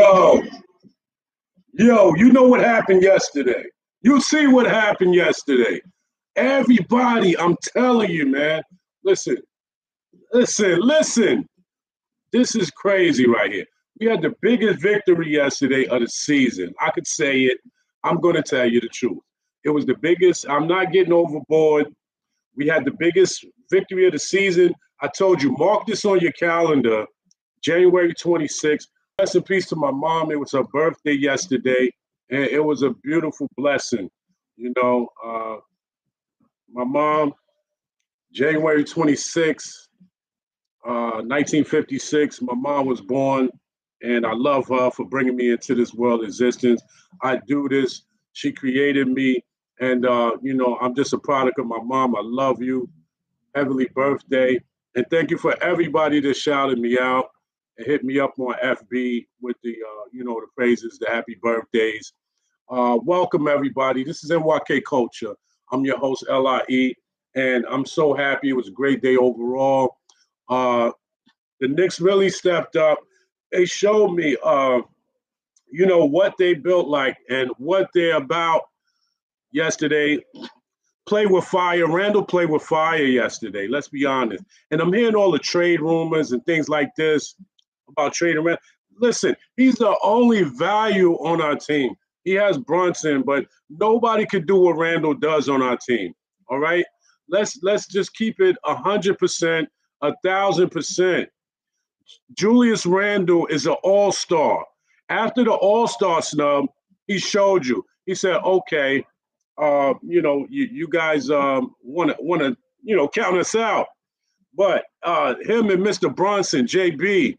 Yo, you know what happened yesterday. You see what happened yesterday. Everybody, I'm telling you, man. Listen, listen. This is crazy right here. We had the biggest victory yesterday of the season. I could say it. I'm going to tell you the truth. It was the biggest. I'm not getting overboard. We had the biggest victory of the season. I told you, mark this on your calendar, January 26th. Rest in peace to my mom. It was her birthday yesterday, and it was a beautiful blessing. You know, my mom, January 26th, 1956, my mom was born, and I love her for bringing me into this world existence. I do this. She created me, and, I'm just a product of my mom. I love you. Heavenly birthday. And thank you for everybody that shouted me out and hit me up on FB with the phrases, the happy birthdays. Welcome, everybody. This is N.Y.K Culture. I'm your host, LIE, and I'm so happy. It was a great day overall. The Knicks really stepped up. They showed me, what they built like and what they're about yesterday. Play with fire. Randle played with fire yesterday. Let's be honest. And I'm hearing all the trade rumors and things like this about trading Randle. Listen, he's the only value on our team. He has Brunson, but nobody could do what Randle does on our team. All right, let's just keep it 100%, 1,000%. Julius Randle is an all-star. After the all-star snub, he showed you. He said, okay. You guys want to count us out. But him and Mr. Brunson, JB,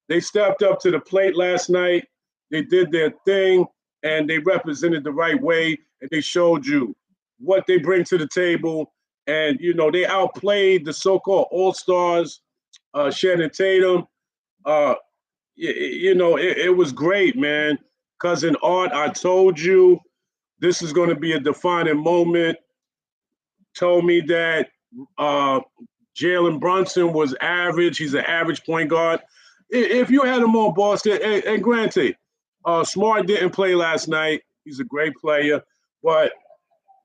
they stepped up to the plate last night. They did their thing, and they represented the right way, and they showed you what they bring to the table. And, they outplayed the so-called all-stars, Shannon Tatum. It was great, man. Cousin Art, I told you, this is going to be a defining moment. Told me that Jalen Brunson was average. He's an average point guard. If you had him on Boston, and granted, Smart didn't play last night. He's a great player. But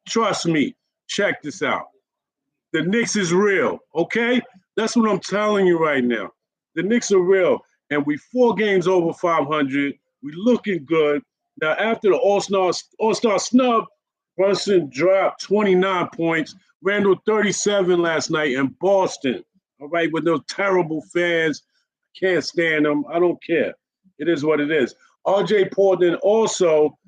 trust me, check this out. The Knicks is real, okay? That's what I'm telling you right now. The Knicks are real. And we 4 games over 500. We looking good. Now, after the All-Star snub, Brunson dropped 29 points, Randle 37 last night in Boston, all right, with those terrible fans. Can't stand them. I don't care. It is what it is. R.J. Portland also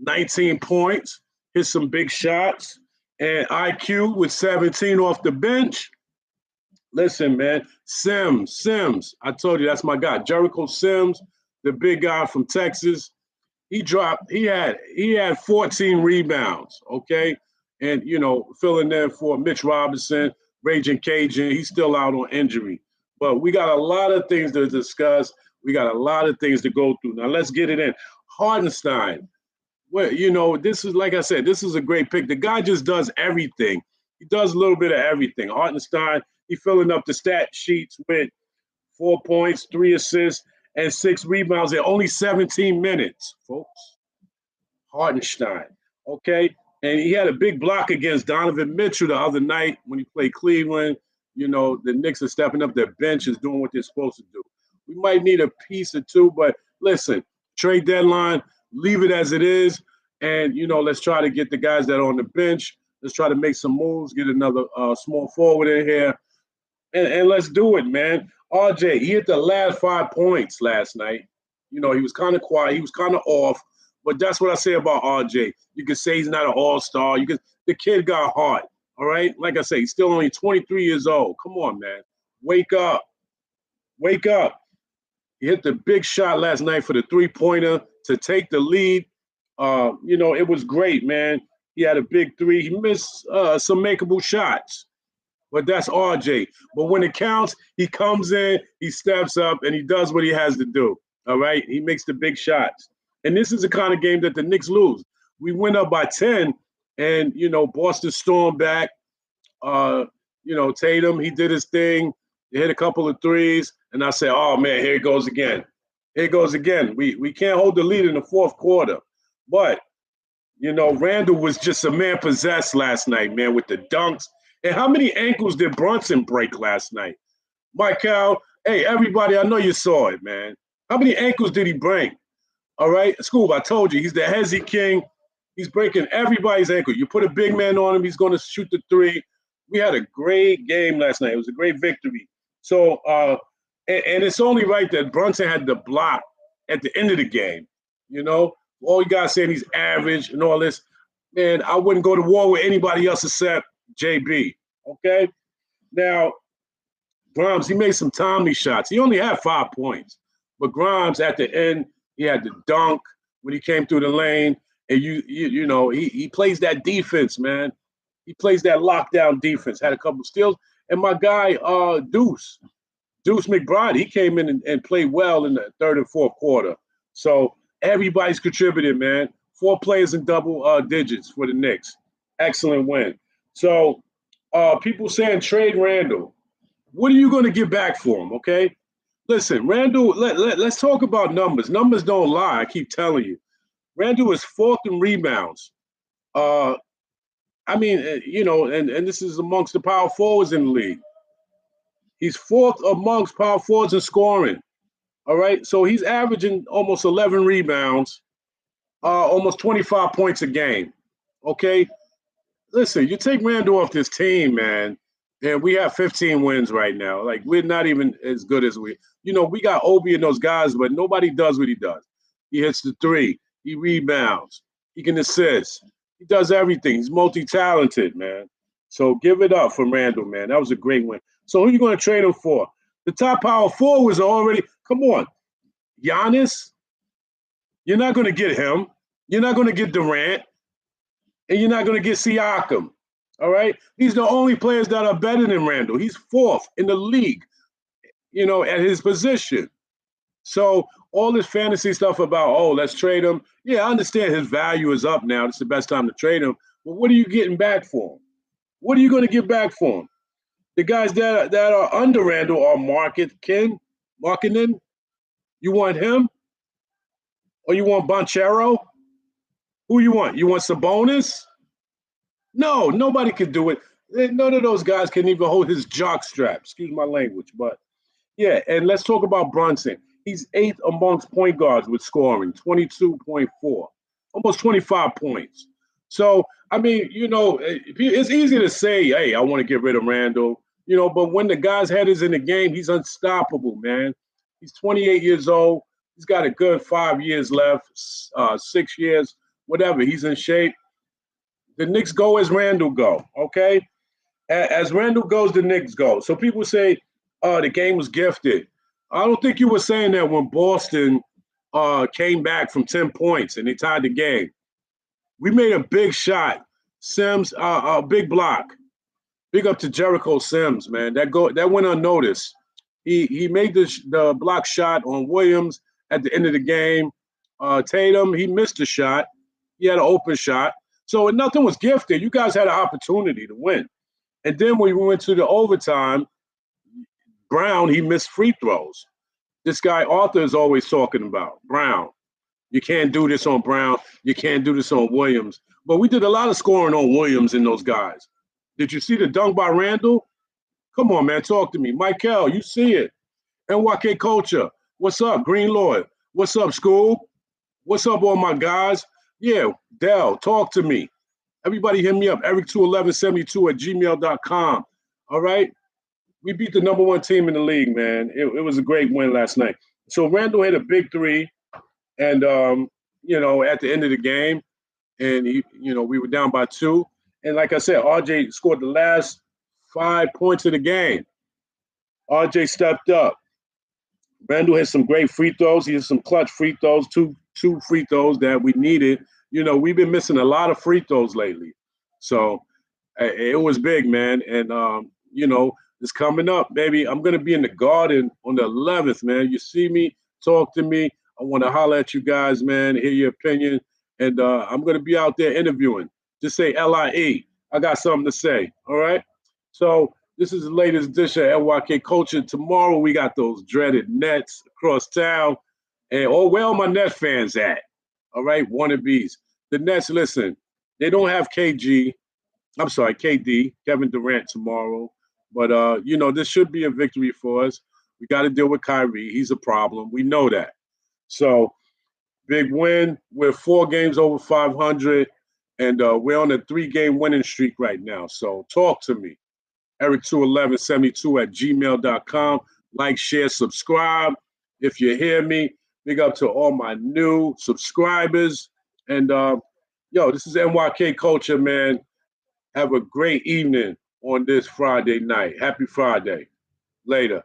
19 points, hit some big shots, and IQ with 17 off the bench. Listen, man, Sims, I told you that's my guy. Jericho Sims, the big guy from Texas. He had 14 rebounds, okay? And, filling in for Mitch Robinson, Raging Cajun, he's still out on injury. But we got a lot of things to discuss. We got a lot of things to go through. Now, let's get it in. Hartenstein, this is, like I said, this is a great pick. The guy just does everything. He does a little bit of everything. Hartenstein, he's filling up the stat sheets with 4 points, 3 assists, and 6 rebounds in only 17 minutes, folks. Hartenstein, okay? And he had a big block against Donovan Mitchell the other night when he played Cleveland. The Knicks are stepping up. Their bench is doing what they're supposed to do. We might need a piece or two, but listen, trade deadline, leave it as it is. And, let's try to get the guys that are on the bench. Let's try to make some moves, get another small forward in here. And let's do it, man. RJ, he hit the last 5 points last night. He was kind of quiet. He was kind of off. But that's what I say about RJ. You can say he's not an all-star. The kid got heart, all right? Like I say, he's still only 23 years old. Come on, man. Wake up. Wake up. He hit the big shot last night for the three-pointer to take the lead. It was great, man. He had a big 3. He missed some makeable shots. But that's RJ. But when it counts, he comes in, he steps up, and he does what he has to do. All right? He makes the big shots. And this is the kind of game that the Knicks lose. We went up by 10, and, Boston stormed back. Tatum, he did his thing. He hit a couple of threes, and I said, oh, man, here it goes again. Here goes again. We can't hold the lead in the fourth quarter. But, Randle was just a man possessed last night, man, with the dunks. And how many ankles did Brunson break last night? N.Y.K, hey, everybody, I know you saw it, man. How many ankles did he break? All right, Scoob, I told you, he's the hezzy king. He's breaking everybody's ankle. You put a big man on him, he's going to shoot the three. We had a great game last night. It was a great victory. So, and it's only right that Brunson had the block at the end of the game. All you guys saying he's average and all this. Man, I wouldn't go to war with anybody else except JB. Okay? Now, Grimes, he made some timely shots. He only had 5 points. But Grimes, at the end, he had the dunk when he came through the lane. And he plays that defense, man. He plays that lockdown defense. Had a couple of steals. And my guy, Deuce McBride, he came in and played well in the third and fourth quarter. So everybody's contributed, man. 4 players in double digits for the Knicks. Excellent win. So people saying trade Randle. What are you going to get back for him, okay? Listen, Randle, let's talk about numbers. Numbers don't lie, I keep telling you. Randle is 4th in rebounds. And this is amongst the power forwards in the league. He's 4th amongst power forwards in scoring. All right, so he's averaging almost 11 rebounds, almost 25 points a game. Okay, listen, you take Randle off this team, man, and we have 15 wins right now. Like, we're not even as good as we got Obi and those guys, but nobody does what he does. He hits the three. He rebounds. He can assist. He does everything. He's multi-talented, man. So give it up for Randle, man. That was a great win. So who are you going to trade him for? The top power forwards are already – come on. Giannis, you're not going to get him. You're not going to get Durant. And you're not going to get Siakam. All right? These are the only players that are better than Randle. He's 4th in the league, at his position. So all this fantasy stuff about, let's trade him. Yeah, I understand his value is up now. It's the best time to trade him. But what are you getting back for him? What are you going to get back for him? The guys that are under Randle are Markkanen. You want him? Or you want Banchero? Who you want? You want Sabonis? No, nobody can do it. None of those guys can even hold his jock strap. Excuse my language. But, yeah, and let's talk about Brunson. He's 8th amongst point guards with scoring, 22.4, almost 25 points. So, it's easy to say, hey, I want to get rid of Randle, but when the guy's head is in the game, he's unstoppable, man. He's 28 years old. He's got a good 5 years left, 6 years, whatever. He's in shape. The Knicks go as Randle go, okay? As Randle goes, the Knicks go. So people say, the game was gifted. I don't think you were saying that when Boston came back from 10 points and they tied the game. We made a big shot. Sims, a big block. Big up to Jericho Sims, man. That went unnoticed. He made the block shot on Williams at the end of the game. Tatum, he missed the shot. He had an open shot. So nothing was gifted. You guys had an opportunity to win. And then when we went to the overtime, Brown, he missed free throws. This guy Arthur is always talking about Brown. You can't do this on Brown. You can't do this on Williams. But we did a lot of scoring on Williams and those guys. Did you see the dunk by Randle? Come on, man, talk to me. Michael, you see it. N.Y.K Culture, what's up? Green Lloyd, what's up, School? What's up, all my guys? Yeah, Dell, talk to me. Everybody hit me up, eric21172@gmail.com. All right? We beat the number 1 team in the league, man. It was a great win last night. So Randle hit a big three, and at the end of the game, and we were down by 2. And like I said, RJ scored the last 5 points of the game. RJ stepped up. Randle hit some great free throws. He hit some clutch free throws, two free throws that we needed. We've been missing a lot of free throws lately. So it was big, man. And, it's coming up, baby. I'm going to be in the Garden on the 11th, man. You see me, talk to me. I want to holler at you guys, man, hear your opinion. And I'm going to be out there interviewing. Just say LIE. I got something to say, all right? So this is the latest edition of N.Y.K Culture. Tomorrow we got those dreaded Nets across town. And where all my Nets fans at? All right, wannabes. The Nets, listen, they don't have KD, Kevin Durant tomorrow. But this should be a victory for us. We got to deal with Kyrie. He's a problem. We know that. So big win. We're 4 games over 500, and we're on a 3-game winning streak right now. So talk to me. Eric21172@gmail.com. Like, share, subscribe. If you hear me, big up to all my new subscribers. And this is N.Y.K. Culture, man. Have a great evening on this Friday night. Happy Friday. Later.